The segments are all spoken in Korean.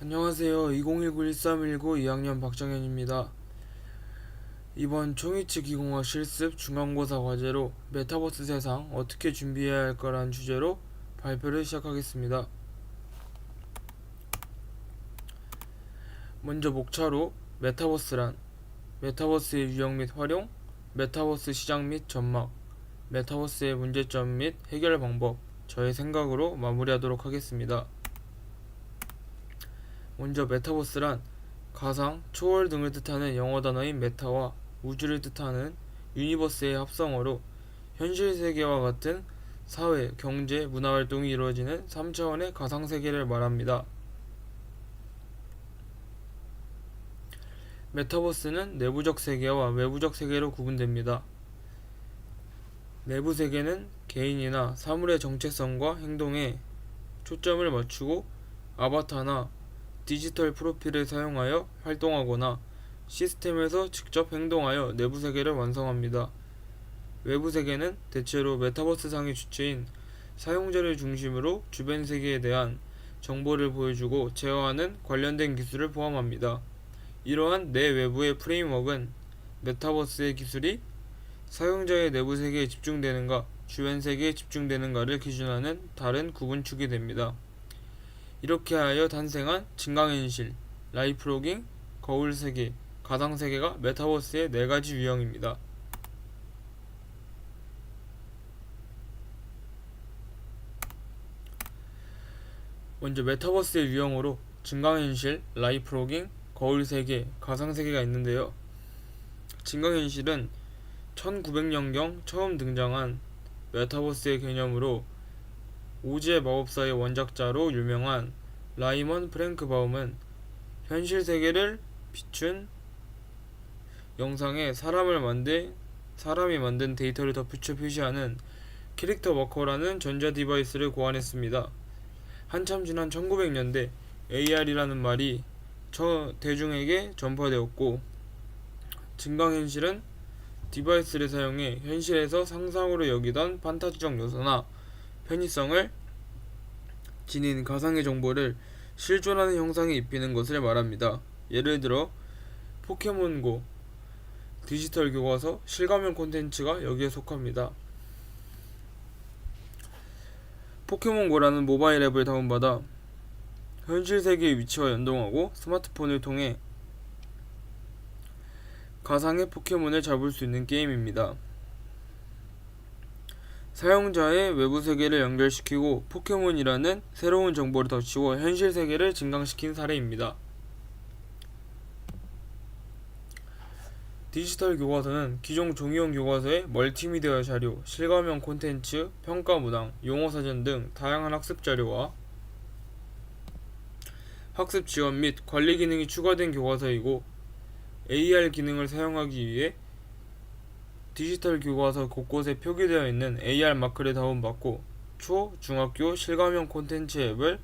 안녕하세요. 2019-1319 2학년 박정현입니다. 이번 초2치 기공학 실습 중간고사 과제로 메타버스 세상 어떻게 준비해야 할까라는 주제로 발표를 시작하겠습니다. 먼저 목차로 메타버스란, 메타버스의 유형 및 활용, 메타버스 시장 및 전망, 메타버스의 문제점 및 해결 방법, 저의 생각으로 마무리하도록 하겠습니다. 먼저 메타버스란 가상, 초월 등을 뜻하는 영어 단어인 메타와 우주를 뜻하는 유니버스의 합성어로 현실 세계와 같은 사회, 경제, 문화 활동이 이루어지는 3차원의 가상 세계를 말합니다. 메타버스는 내부적 세계와 외부적 세계로 구분됩니다. 내부 세계는 개인이나 사물의 정체성과 행동에 초점을 맞추고 아바타나 디지털 프로필을 사용하여 활동하거나 시스템에서 직접 행동하여 내부 세계를 완성합니다. 외부 세계는 대체로 메타버스상의 주체인 사용자를 중심으로 주변 세계에 대한 정보를 보여주고 제어하는 관련된 기술을 포함합니다. 이러한 내외부의 프레임워크는 메타버스의 기술이 사용자의 내부 세계에 집중되는가 주변 세계에 집중되는가를 기준하는 다른 구분축이 됩니다. 이렇게 하여 탄생한 증강현실, 라이프로깅, 거울세계, 가상세계가 메타버스의 4가지 유형입니다. 먼저 메타버스의 유형으로 증강현실, 라이프로깅, 거울세계, 가상세계가 있는데요. 증강현실은 1900년경 처음 등장한 메타버스의 개념으로 오즈의 마법사의 원작자로 유명한 라이먼 프랭크바움은 현실 세계를 비춘 영상에 사람이 만든 데이터를 덧붙여 표시하는 캐릭터 마커라는 전자 디바이스를 고안했습니다. 한참 지난 1900년대 AR이라는 말이 대중에게 전파되었고 증강현실은 디바이스를 사용해 현실에서 상상으로 여기던 판타지적 요소나 편의성을 지닌 가상의 정보를 실존하는 형상에 입히는 것을 말합니다. 예를 들어 포켓몬고, 디지털 교과서, 실감형 콘텐츠가 여기에 속합니다. 포켓몬고라는 모바일 앱을 다운받아 현실 세계의 위치와 연동하고 스마트폰을 통해 가상의 포켓몬을 잡을 수 있는 게임입니다. 사용자의 외부 세계를 연결시키고 포켓몬이라는 새로운 정보를 덧치고 현실 세계를 증강시킨 사례입니다. 디지털 교과서는 기존 종이용 교과서의 멀티미디어 자료, 실감형 콘텐츠, 평가 문항, 용어 사전 등 다양한 학습 자료와 학습 지원 및 관리 기능이 추가된 교과서이고 AR 기능을 사용하기 위해 디지털 교과서 곳곳에 표기되어 있는 AR 마크를 다운받고 초, 중학교 실감형 콘텐츠 앱을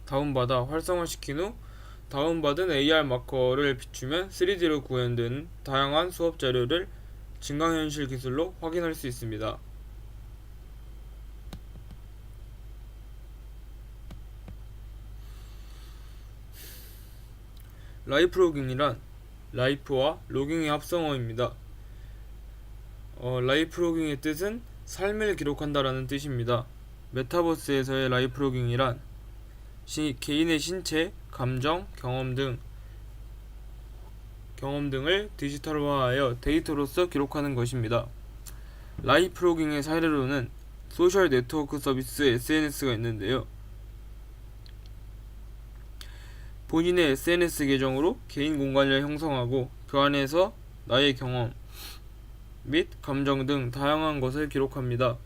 다운받아 활성화시킨 후 다운받은 AR 마커를 비추면 3D로 구현된 다양한 수업 자료를 증강현실 기술로 확인할 수 있습니다. 라이프로깅이란 라이프와 로깅의 합성어입니다. 라이프로깅의 뜻은 삶을 기록한다라는 뜻입니다. 메타버스에서의 라이프로깅이란 개인의 신체, 감정, 경험 등을 디지털화하여 데이터로서 기록하는 것입니다. 라이프로깅의 사례로는 소셜 네트워크 서비스 SNS가 있는데요. 본인의 SNS 계정으로 개인 공간을 형성하고 그 안에서 나의 경험 및 감정 등 다양한 것을 기록합니다.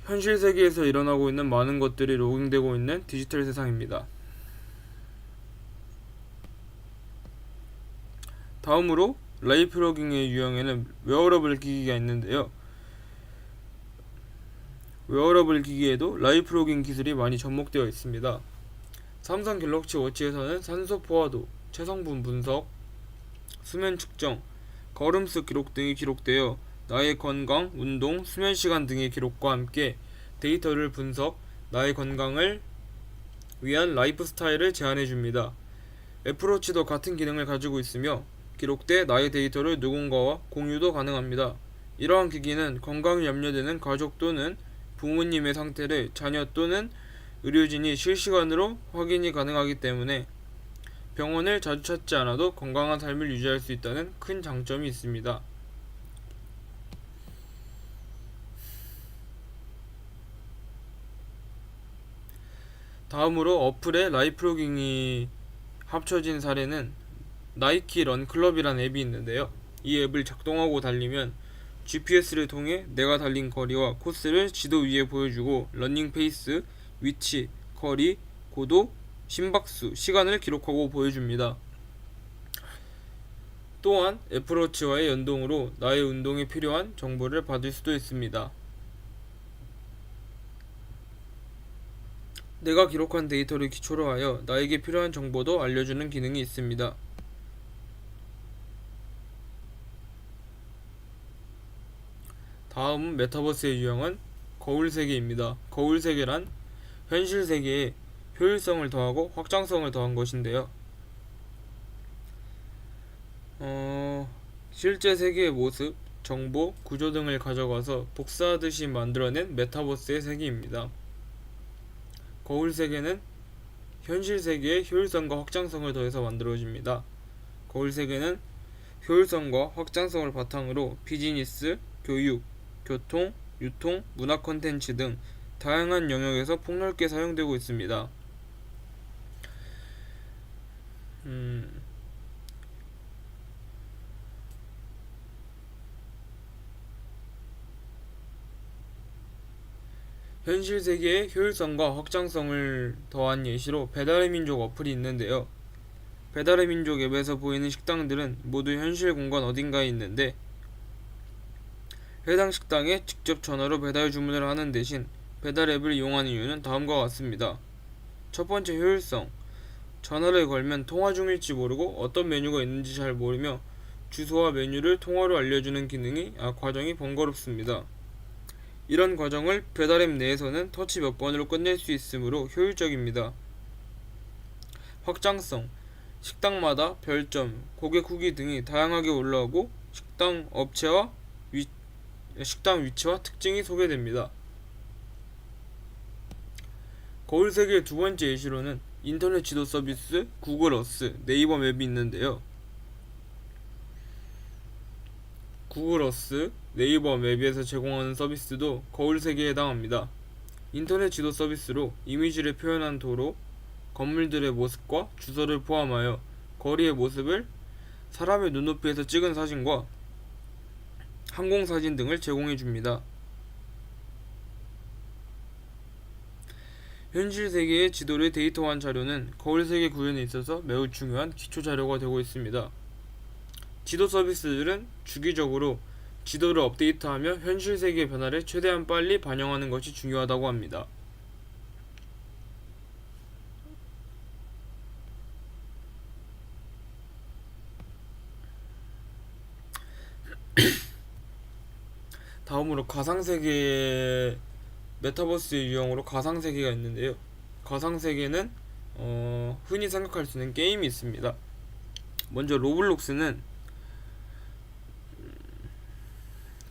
현실 세계에서 일어나고 있는 많은 것들이 로깅되고 있는 디지털 세상입니다. 다음으로 라이프로깅의 유형에는 웨어러블 기기가 있는데요. 웨어러블 기기에도 라이프로깅 기술이 많이 접목되어 있습니다. 삼성 갤럭시 워치에서는 산소 포화도, 체성분 분석, 수면 측정, 걸음수 기록 등이 기록되어 나의 건강, 운동, 수면 시간 등의 기록과 함께 데이터를 분석, 나의 건강을 위한 라이프 스타일을 제안해줍니다. 애플워치도 같은 기능을 가지고 있으며 기록돼 나의 데이터를 누군가와 공유도 가능합니다. 이러한 기기는 건강이 염려되는 가족 또는 부모님의 상태를 자녀 또는 의료진이 실시간으로 확인이 가능하기 때문에 병원을 자주 찾지 않아도 건강한 삶을 유지할 수 있다는 큰 장점이 있습니다. 다음으로 어플에 라이프로깅이 합쳐진 사례는 나이키 런클럽이라는 앱이 있는데요. 이 앱을 작동하고 달리면 GPS를 통해 내가 달린 거리와 코스를 지도 위에 보여주고 러닝 페이스, 위치, 거리, 고도, 심박수, 시간을 기록하고 보여줍니다. 또한 애플워치와의 연동으로 나의 운동에 필요한 정보를 받을 수도 있습니다. 내가 기록한 데이터를 기초로 하여 나에게 필요한 정보도 알려주는 기능이 있습니다. 다음 메타버스의 유형은 거울세계입니다. 거울세계란 현실 세계에 효율성을 더하고 확장성을 더한 것인데요. 실제 세계의 모습, 정보, 구조 등을 가져가서 복사하듯이 만들어낸 메타버스의 세계입니다. 거울 세계는 현실 세계의 효율성과 확장성을 더해서 만들어집니다. 거울 세계는 효율성과 확장성을 바탕으로 비즈니스, 교육, 교통, 유통, 문화 콘텐츠 등 다양한 영역에서 폭넓게 사용되고 있습니다. 현실 세계의 효율성과 확장성을 더한 예시로 배달의 민족 어플이 있는데요. 배달의 민족 앱에서 보이는 식당들은 모두 현실 공간 어딘가에 있는데 해당 식당에 직접 전화로 배달 주문을 하는 대신 배달 앱을 이용하는 이유는 다음과 같습니다. 첫 번째, 효율성. 전화를 걸면 통화 중일지 모르고 어떤 메뉴가 있는지 잘 모르며 주소와 메뉴를 통화로 알려주는 과정이 번거롭습니다. 이런 과정을 배달앱 내에서는 터치 몇 번으로 끝낼 수 있으므로 효율적입니다. 확장성. 식당마다 별점, 고객 후기 등이 다양하게 올라오고 식당 위치와 특징이 소개됩니다. 거울 세계의 두 번째 예시로는 인터넷 지도 서비스 구글 어스, 네이버 맵이 있는데요. 구글 어스, 네이버 맵에서 제공하는 서비스도 거울 세계에 해당합니다. 인터넷 지도 서비스로 이미지를 표현한 도로, 건물들의 모습과 주소를 포함하여 거리의 모습을 사람의 눈높이에서 찍은 사진과 항공사진 등을 제공해줍니다. 현실 세계의 지도를 데이터화한 자료는 거울 세계 구현에 있어서 매우 중요한 기초 자료가 되고 있습니다. 지도 서비스들은 주기적으로 지도를 업데이트하며 현실 세계의 변화를 최대한 빨리 반영하는 것이 중요하다고 합니다. 다음으로 가상세계의 메타버스의 유형으로 가상세계가 있는데요. 가상세계는 흔히 생각할 수 있는 게임이 있습니다. 먼저 로블록스는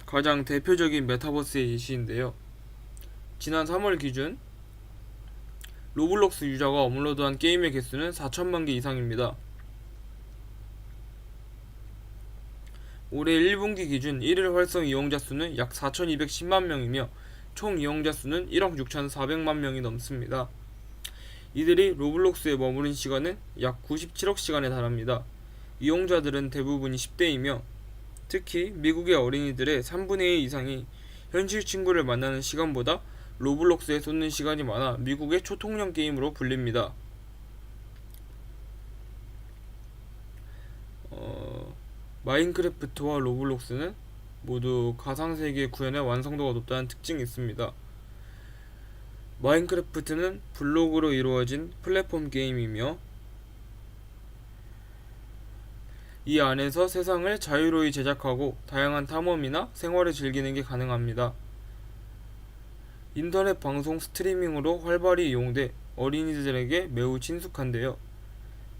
가장 대표적인 메타버스의 예시인데요. 지난 3월 기준 로블록스 유저가 업로드한 게임의 개수는 4천만 개 이상입니다. 올해 1분기 기준 1일 활성 이용자 수는 약 4,210만 명이며 총 이용자 수는 1억 6,400만 명이 넘습니다. 이들이 로블록스에 머무른 시간은 약 97억 시간에 달합니다. 이용자들은 대부분이 10대이며 특히 미국의 어린이들의 3분의 1 이상이 현실 친구를 만나는 시간보다 로블록스에 쏟는 시간이 많아 미국의 초통령 게임으로 불립니다. 마인크래프트와 로블록스는 모두 가상세계 구현의 완성도가 높다는 특징이 있습니다. 마인크래프트는 블록으로 이루어진 플랫폼 게임이며 이 안에서 세상을 자유로이 제작하고 다양한 탐험이나 생활을 즐기는 게 가능합니다. 인터넷 방송 스트리밍으로 활발히 이용돼 어린이들에게 매우 친숙한데요.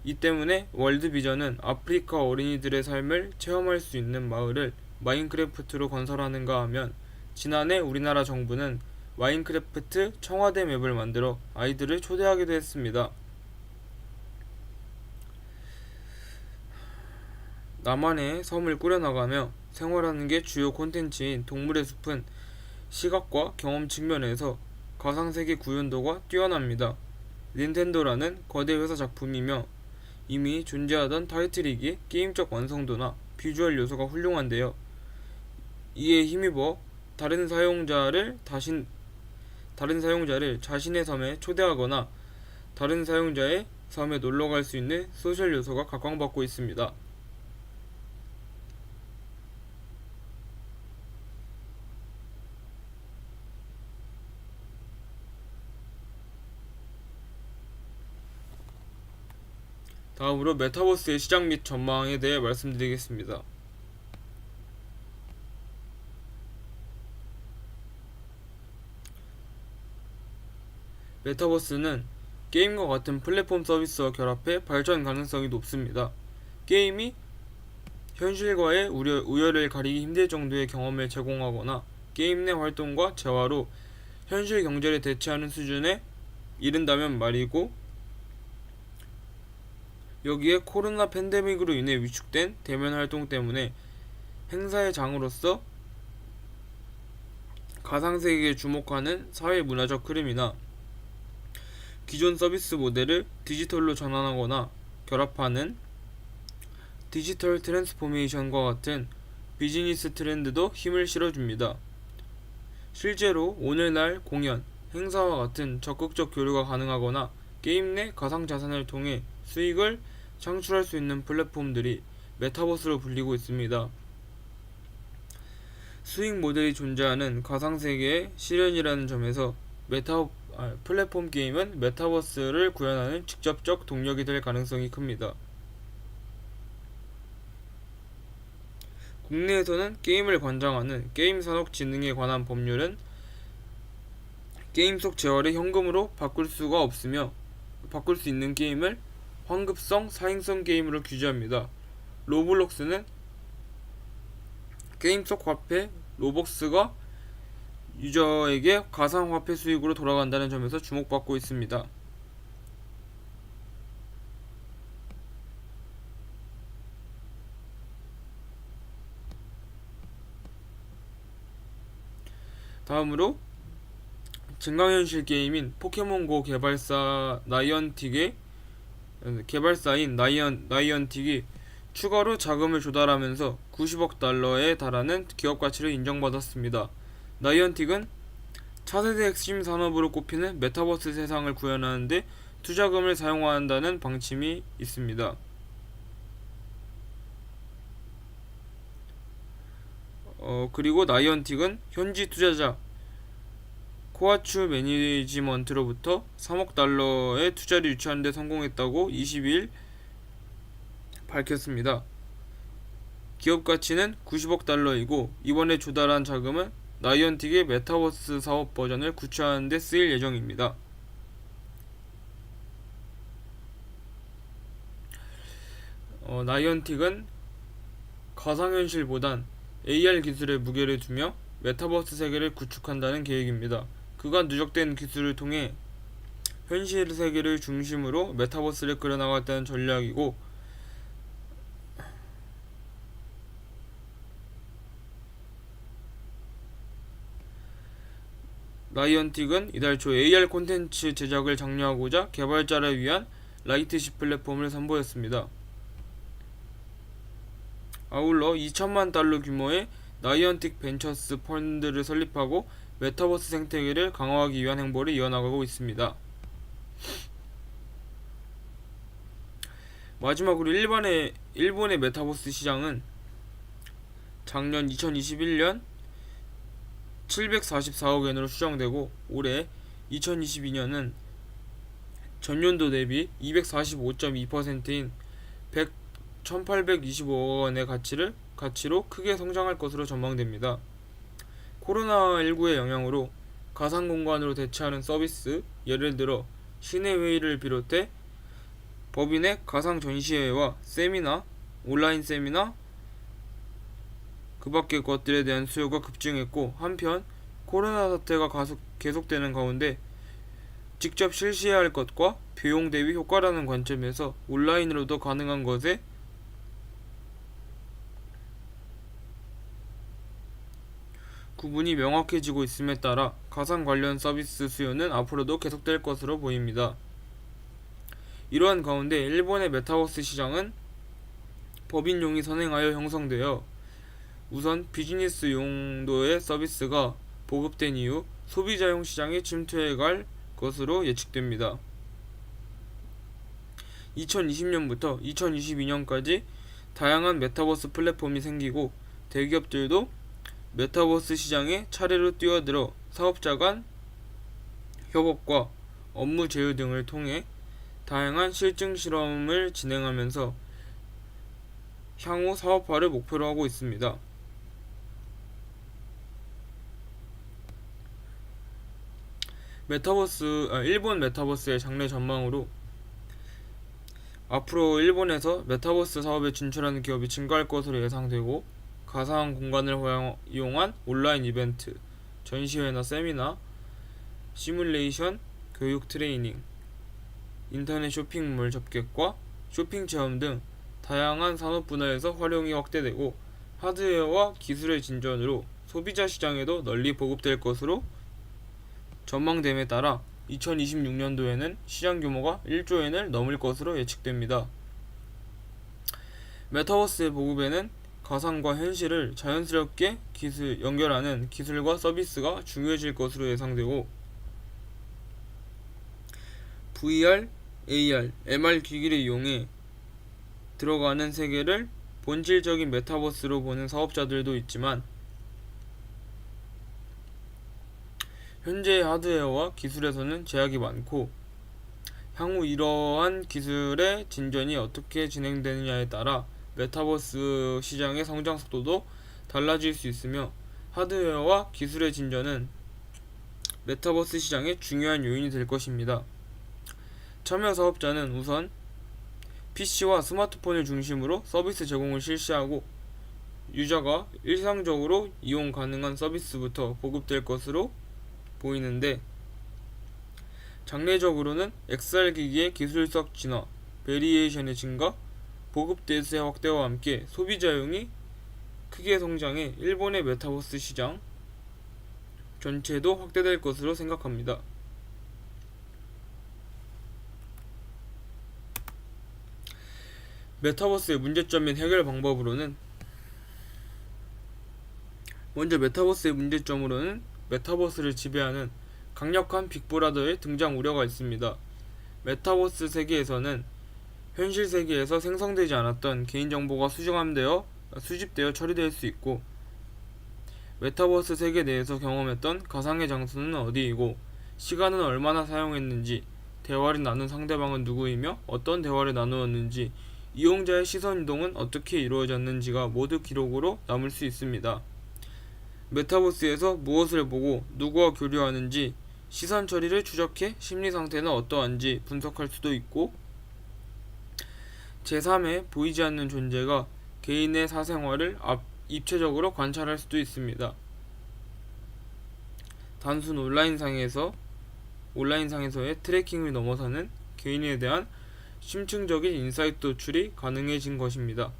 이 때문에 월드비전은 아프리카 어린이들의 삶을 체험할 수 있는 마을을 마인크래프트로 건설하는가 하면, 지난해 우리나라 정부는 마인크래프트 청와대 맵을 만들어 아이들을 초대하기도 했습니다. 나만의 섬을 꾸려나가며 생활하는 게 주요 콘텐츠인 동물의 숲은 시각과 경험 측면에서 가상세계 구현도가 뛰어납니다. 닌텐도라는 거대 회사 작품이며 이미 존재하던 타이틀이기에 게임적 완성도나 비주얼 요소가 훌륭한데요. 이에 힘입어 다른 사용자를 자신의 섬에 초대하거나 다른 사용자의 섬에 놀러갈 수 있는 소셜 요소가 각광받고 있습니다. 다음으로 메타버스의 시장 및 전망에 대해 말씀드리겠습니다. 메타버스는 게임과 같은 플랫폼 서비스와 결합해 발전 가능성이 높습니다. 게임이 현실과의 우열을 가리기 힘들 정도의 경험을 제공하거나 게임 내 활동과 재화로 현실 경제를 대체하는 수준에 이른다면 말이고, 여기에 코로나 팬데믹으로 인해 위축된 대면 활동 때문에 행사의 장으로서 가상세계에 주목하는 사회문화적 흐름이나 기존 서비스 모델을 디지털로 전환하거나 결합하는 디지털 트랜스포메이션과 같은 비즈니스 트렌드도 힘을 실어줍니다. 실제로 오늘날 공연, 행사와 같은 적극적 교류가 가능하거나 게임 내 가상자산을 통해 수익을 창출할 수 있는 플랫폼들이 메타버스로 불리고 있습니다. 수익 모델이 존재하는 가상세계의 실현이라는 점에서 플랫폼 게임은 메타버스를 구현하는 직접적 동력이 될 가능성이 큽니다. 국내에서는 게임을 관장하는 게임산업진흥에 관한 법률은 게임 속 재화를 현금으로 바꿀 수가 없으며, 바꿀 수 있는 게임을 환급성, 사행성 게임으로 규제합니다. 로블록스는 게임 속 화폐 로벅스가 유저에게 가상화폐 수익으로 돌아간다는 점에서 주목받고 있습니다. 다음으로 증강현실 게임인 포켓몬고 개발사인 나이언틱이 추가로 자금을 조달하면서 90억 달러에 달하는 기업 가치를 인정받았습니다. 나이언틱은 차세대 핵심 산업으로 꼽히는 메타버스 세상을 구현하는 데 투자금을 사용한다는 방침이 있습니다. 그리고 나이언틱은 현지 투자자 코아추 매니지먼트로부터 3억 달러의 투자를 유치하는 데 성공했다고 22일 밝혔습니다. 기업 가치는 90억 달러이고 이번에 조달한 자금은 나이언틱의 메타버스 사업 버전을 구축하는 데 쓰일 예정입니다. 나이언틱은 가상현실보단 AR 기술에 무게를 두며 메타버스 세계를 구축한다는 계획입니다. 그간 누적된 기술을 통해 현실 세계를 중심으로 메타버스를 그려나가겠다는 전략이고, 나이언틱은 이달 초 AR 콘텐츠 제작을 장려하고자 개발자를 위한 라이트십 플랫폼을 선보였습니다. 아울러 2천만 달러 규모의 나이언틱 벤처스 펀드를 설립하고 메타버스 생태계를 강화하기 위한 행보를 이어나가고 있습니다. 마지막으로 일본의 메타버스 시장은 작년 2021년 744억 엔으로 추정되고, 올해 2022년은 전년도 대비 245.2%인 1825억 원의 가치로 크게 성장할 것으로 전망됩니다. 코로나19의 영향으로 가상공간으로 대체하는 서비스, 예를 들어 시내 회의를 비롯해 법인의 가상 전시회와 세미나, 온라인 세미나, 그 밖의 것들에 대한 수요가 급증했고, 한편 코로나 사태가 계속되는 가운데 직접 실시해야 할 것과 비용 대비 효과라는 관점에서 온라인으로도 가능한 것에 구분이 명확해지고 있음에 따라 가상 관련 서비스 수요는 앞으로도 계속될 것으로 보입니다. 이러한 가운데 일본의 메타버스 시장은 법인용이 선행하여 형성되어 우선 비즈니스 용도의 서비스가 보급된 이후 소비자용 시장에 침투해갈 것으로 예측됩니다. 2020년부터 2022년까지 다양한 메타버스 플랫폼이 생기고 대기업들도 메타버스 시장에 차례로 뛰어들어 사업자 간 협업과 업무 제휴 등을 통해 다양한 실증 실험을 진행하면서 향후 사업화를 목표로 하고 있습니다. 일본 메타버스의 장래 전망으로 앞으로 일본에서 메타버스 사업에 진출하는 기업이 증가할 것으로 예상되고, 가상 공간을 이용한 온라인 이벤트, 전시회나 세미나, 시뮬레이션, 교육 트레이닝, 인터넷 쇼핑몰 접객과 쇼핑 체험 등 다양한 산업 분야에서 활용이 확대되고, 하드웨어와 기술의 진전으로 소비자 시장에도 널리 보급될 것으로 전망됨에 따라 2026년도에는 시장 규모가 1조 엔을 넘을 것으로 예측됩니다. 메타버스의 보급에는 가상과 현실을 자연스럽게 연결하는 기술과 서비스가 중요해질 것으로 예상되고, VR, AR, MR 기기를 이용해 들어가는 세계를 본질적인 메타버스로 보는 사업자들도 있지만, 현재의 하드웨어와 기술에서는 제약이 많고, 향후 이러한 기술의 진전이 어떻게 진행되느냐에 따라 메타버스 시장의 성장 속도도 달라질 수 있으며, 하드웨어와 기술의 진전은 메타버스 시장의 중요한 요인이 될 것입니다. 참여 사업자는 우선 PC와 스마트폰을 중심으로 서비스 제공을 실시하고, 유저가 일상적으로 이용 가능한 서비스부터 보급될 것으로 보이는데, 장래적으로는 XR 기기의 기술적 진화, 베리에이션의 증가, 보급 대수의 확대와 함께 소비자용이 크게 성장해 일본의 메타버스 시장 전체도 확대될 것으로 생각합니다. 메타버스의 문제점 및 해결 방법으로는, 먼저 메타버스의 문제점으로는 메타버스를 지배하는 강력한 빅브라더의 등장 우려가 있습니다. 메타버스 세계에서는 현실 세계에서 생성되지 않았던 개인정보가 수집되어 처리될 수 있고, 메타버스 세계 내에서 경험했던 가상의 장소는 어디이고, 시간은 얼마나 사용했는지, 대화를 나눈 상대방은 누구이며 어떤 대화를 나누었는지, 이용자의 시선 이동은 어떻게 이루어졌는지가 모두 기록으로 남을 수 있습니다. 메타버스에서 무엇을 보고 누구와 교류하는지, 시선 처리를 추적해 심리 상태는 어떠한지 분석할 수도 있고, 제3의 보이지 않는 존재가 개인의 사생활을 입체적으로 관찰할 수도 있습니다. 단순 온라인상에서의 트래킹을 넘어서는 개인에 대한 심층적인 인사이트 도출이 가능해진 것입니다.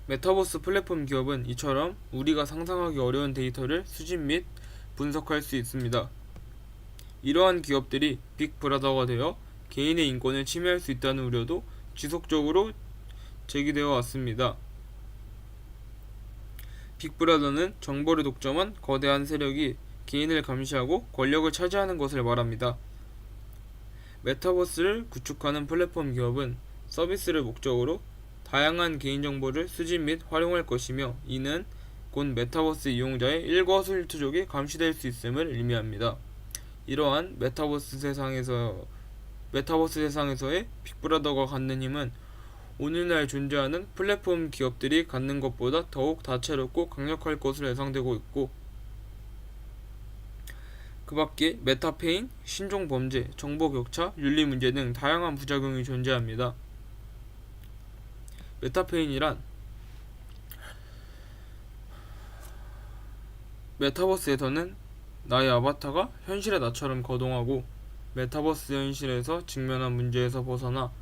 메타버스 플랫폼 기업은 이처럼 우리가 상상하기 어려운 데이터를 수집 및 분석할 수 있습니다. 이러한 기업들이 빅브라더가 되어 개인의 인권을 침해할 수 있다는 우려도 지속적으로 제기되어 왔습니다. 빅브라더는 정보를 독점한 거대한 세력이 개인을 감시하고 권력을 차지하는 것을 말합니다. 메타버스를 구축하는 플랫폼 기업은 서비스를 목적으로 다양한 개인정보를 수집 및 활용할 것이며, 이는 곧 메타버스 이용자의 일거수일투족이 감시될 수 있음을 의미합니다. 이러한 메타버스 세상에서의 빅브라더가 갖는 힘은 오늘날 존재하는 플랫폼 기업들이 갖는 것보다 더욱 다채롭고 강력할 것으로 예상되고 있고, 그 밖에 메타페인, 신종범죄, 정보격차, 윤리문제 등 다양한 부작용이 존재합니다. 메타페인이란 메타버스에서는 나의 아바타가 현실의 나처럼 거동하고 메타버스 현실에서 직면한 문제에서 벗어나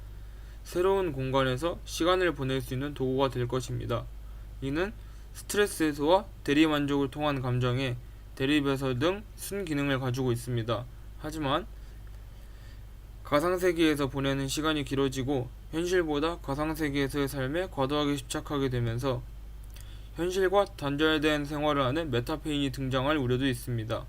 새로운 공간에서 시간을 보낼 수 있는 도구가 될 것입니다. 이는 스트레스 해소와 대리만족을 통한 감정에 대리배설 등 순기능을 가지고 있습니다. 하지만 가상세계에서 보내는 시간이 길어지고 현실보다 가상세계에서의 삶에 과도하게 집착하게 되면서 현실과 단절된 생활을 하는 메타페인이 등장할 우려도 있습니다.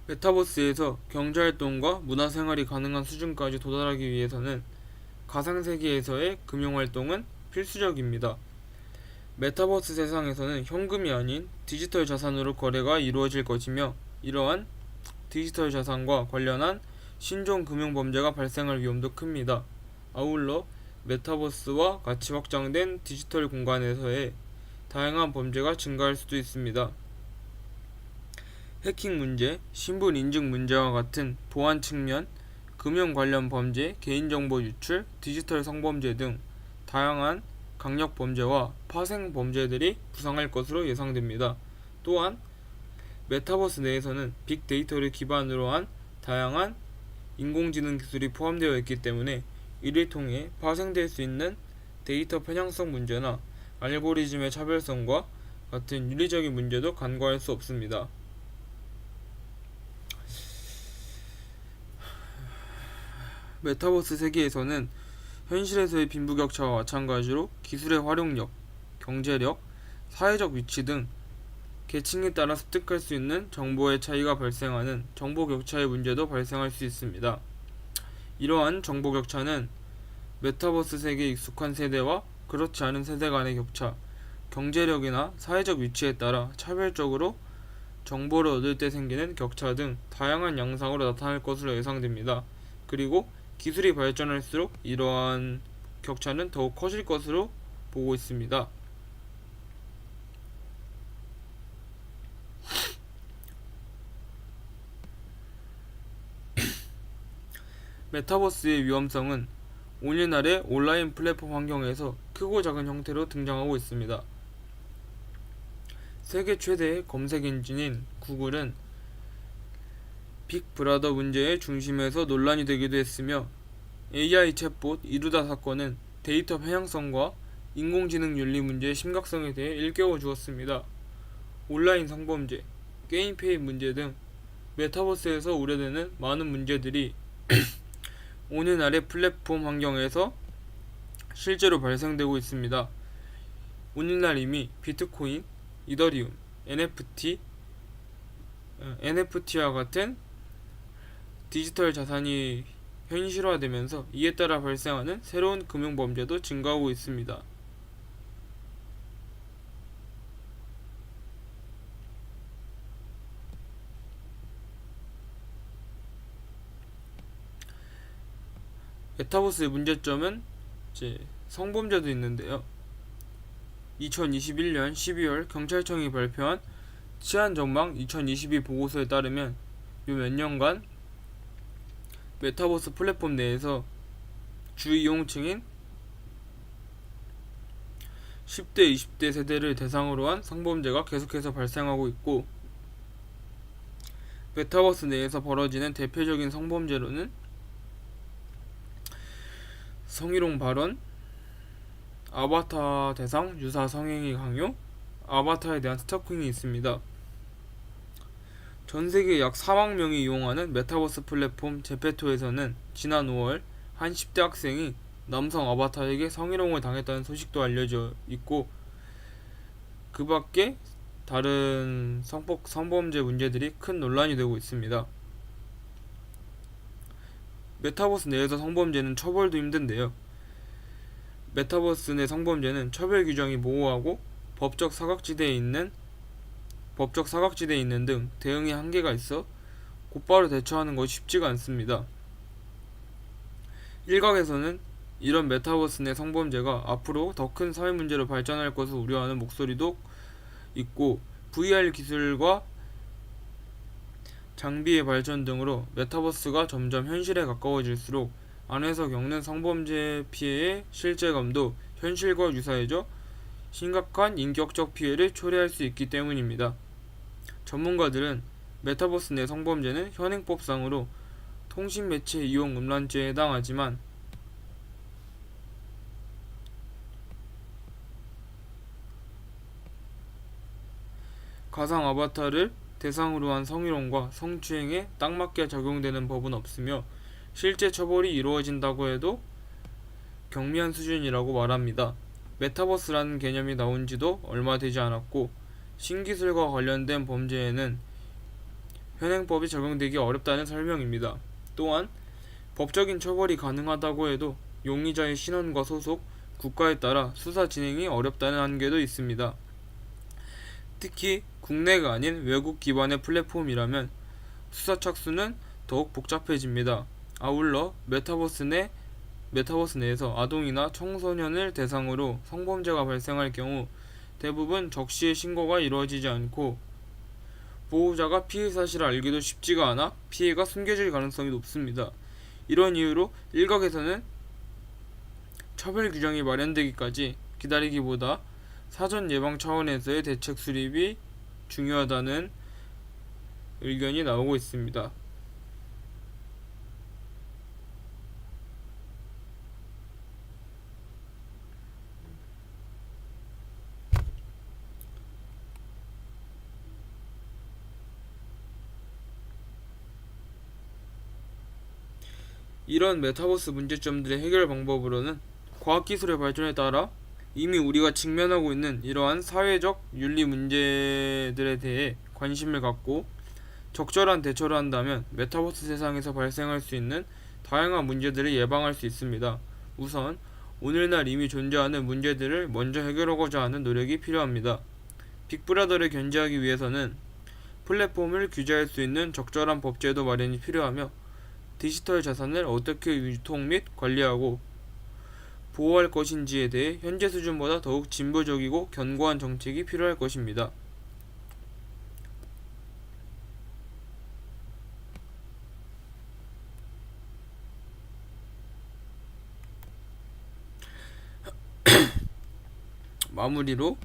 메타버스에서 경제활동과 문화생활이 가능한 수준까지 도달하기 위해서는 가상세계에서의 금융활동은 필수적입니다. 메타버스 세상에서는 현금이 아닌 디지털 자산으로 거래가 이루어질 것이며 이러한 디지털 자산과 관련한 신종 금융범죄가 발생할 위험도 큽니다. 아울러 메타버스와 같이 확장된 디지털 공간에서의 다양한 범죄가 증가할 수도 있습니다. 해킹 문제, 신분 인증 문제와 같은 보안 측면, 금융 관련 범죄, 개인정보 유출, 디지털 성범죄 등 다양한 강력 범죄와 파생 범죄들이 부상할 것으로 예상됩니다. 또한 메타버스 내에서는 빅데이터를 기반으로 한 다양한 인공지능 기술이 포함되어 있기 때문에 이를 통해 파생될 수 있는 데이터 편향성 문제나 알고리즘의 차별성과 같은 윤리적인 문제도 간과할 수 없습니다. 메타버스 세계에서는 현실에서의 빈부격차와 마찬가지로 기술의 활용력, 경제력, 사회적 위치 등 계층에 따라 습득할 수 있는 정보의 차이가 발생하는 정보격차의 문제도 발생할 수 있습니다. 이러한 정보격차는 메타버스 세계에 익숙한 세대와 그렇지 않은 세대 간의 격차, 경제력이나 사회적 위치에 따라 차별적으로 정보를 얻을 때 생기는 격차 등 다양한 양상으로 나타날 것으로 예상됩니다. 그리고 기술이 발전할수록 이러한 격차는 더욱 커질 것으로 보고 있습니다. 메타버스의 위험성은 오늘날의 온라인 플랫폼 환경에서 크고 작은 형태로 등장하고 있습니다. 세계 최대의 검색 엔진인 구글은 빅브라더 문제의 중심에서 논란이 되기도 했으며 AI 챗봇 이루다 사건은 데이터 편향성과 인공지능 윤리 문제의 심각성에 대해 일깨워 주었습니다. 온라인 성범죄, 게임 페이 문제 등 메타버스에서 우려되는 많은 문제들이 오늘날의 플랫폼 환경에서 실제로 발생되고 있습니다. 오늘날 이미 비트코인, 이더리움, NFT와 같은 디지털 자산이 현실화되면서 이에 따라 발생하는 새로운 금융범죄도 증가하고 있습니다. 메타버스의 문제점은 성범죄도 있는데요. 2021년 12월 경찰청이 발표한 치안전망 2022 보고서에 따르면 요 몇 년간 메타버스 플랫폼 내에서 주 이용층인 10대, 20대 세대를 대상으로 한 성범죄가 계속해서 발생하고 있고 메타버스 내에서 벌어지는 대표적인 성범죄로는 성희롱 발언, 아바타 대상 유사 성행위 강요, 아바타에 대한 스토킹이 있습니다. 전세계 약 4만 명이 이용하는 메타버스 플랫폼 제페토에서는 지난 5월 한 10대 학생이 남성 아바타에게 성희롱을 당했다는 소식도 알려져 있고 그 밖에 다른 성범죄 문제들이 큰 논란이 되고 있습니다. 메타버스 내에서 성범죄는 처벌도 힘든데요. 메타버스 내 성범죄는 처벌 규정이 모호하고 법적 사각지대에 있는 법적 사각지대에 있는 등 대응에 한계가 있어 곧바로 대처하는 것이 쉽지가 않습니다. 일각에서는 이런 메타버스 내 성범죄가 앞으로 더 큰 사회 문제로 발전할 것을 우려하는 목소리도 있고, VR 기술과 장비의 발전 등으로 메타버스가 점점 현실에 가까워질수록 안에서 겪는 성범죄 피해의 실제감도 현실과 유사해져 심각한 인격적 피해를 초래할 수 있기 때문입니다. 전문가들은 메타버스 내 성범죄는 현행법상으로 통신매체 이용 음란죄에 해당하지만 가상 아바타를 대상으로 한 성희롱과 성추행에 딱 맞게 적용되는 법은 없으며 실제 처벌이 이루어진다고 해도 경미한 수준이라고 말합니다. 메타버스라는 개념이 나온 지도 얼마 되지 않았고 신기술과 관련된 범죄에는 현행법이 적용되기 어렵다는 설명입니다. 또한 법적인 처벌이 가능하다고 해도 용의자의 신원과 소속, 국가에 따라 수사 진행이 어렵다는 한계도 있습니다. 특히 국내가 아닌 외국 기반의 플랫폼이라면 수사 착수는 더욱 복잡해집니다. 아울러 메타버스 내에서 아동이나 청소년을 대상으로 성범죄가 발생할 경우 대부분 적시에 신고가 이루어지지 않고 보호자가 피해 사실을 알기도 쉽지가 않아 피해가 숨겨질 가능성이 높습니다. 이런 이유로 일각에서는 처벌 규정이 마련되기까지 기다리기보다 사전 예방 차원에서의 대책 수립이 중요하다는 의견이 나오고 있습니다. 이런 메타버스 문제점들의 해결 방법으로는 과학기술의 발전에 따라 이미 우리가 직면하고 있는 이러한 사회적 윤리 문제들에 대해 관심을 갖고 적절한 대처를 한다면 메타버스 세상에서 발생할 수 있는 다양한 문제들을 예방할 수 있습니다. 우선 오늘날 이미 존재하는 문제들을 먼저 해결하고자 하는 노력이 필요합니다. 빅브라더를 견제하기 위해서는 플랫폼을 규제할 수 있는 적절한 법제도 마련이 필요하며 디지털 자산을 어떻게 유통 및 관리하고 보호할 것인지에 대해 현재 수준보다 더욱 진보적이고 견고한 정책이 필요할 것입니다. 마무리로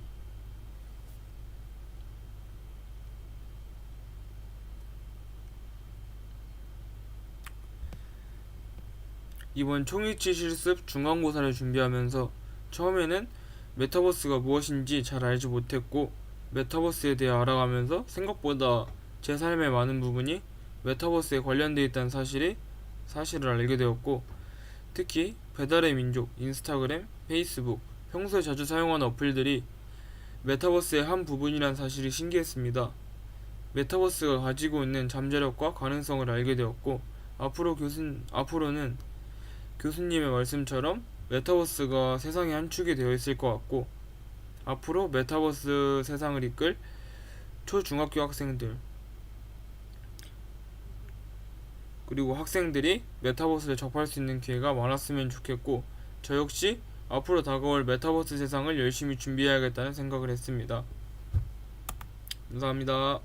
이번 총익치 실습 중간고사를 준비하면서 처음에는 메타버스가 무엇인지 잘 알지 못했고 메타버스에 대해 알아가면서 생각보다 제 삶의 많은 부분이 메타버스에 관련되어 있다는 사실을 알게 되었고 특히 배달의 민족, 인스타그램, 페이스북, 평소에 자주 사용하는 어플들이 메타버스의 한 부분이란 사실이 신기했습니다. 메타버스가 가지고 있는 잠재력과 가능성을 알게 되었고 앞으로는 교수님의 말씀처럼 메타버스가 세상의 한 축이 되어 있을 것 같고 앞으로 메타버스 세상을 이끌 초중학교 학생들 그리고 학생들이 메타버스를 접할 수 있는 기회가 많았으면 좋겠고 저 역시 앞으로 다가올 메타버스 세상을 열심히 준비해야겠다는 생각을 했습니다. 감사합니다.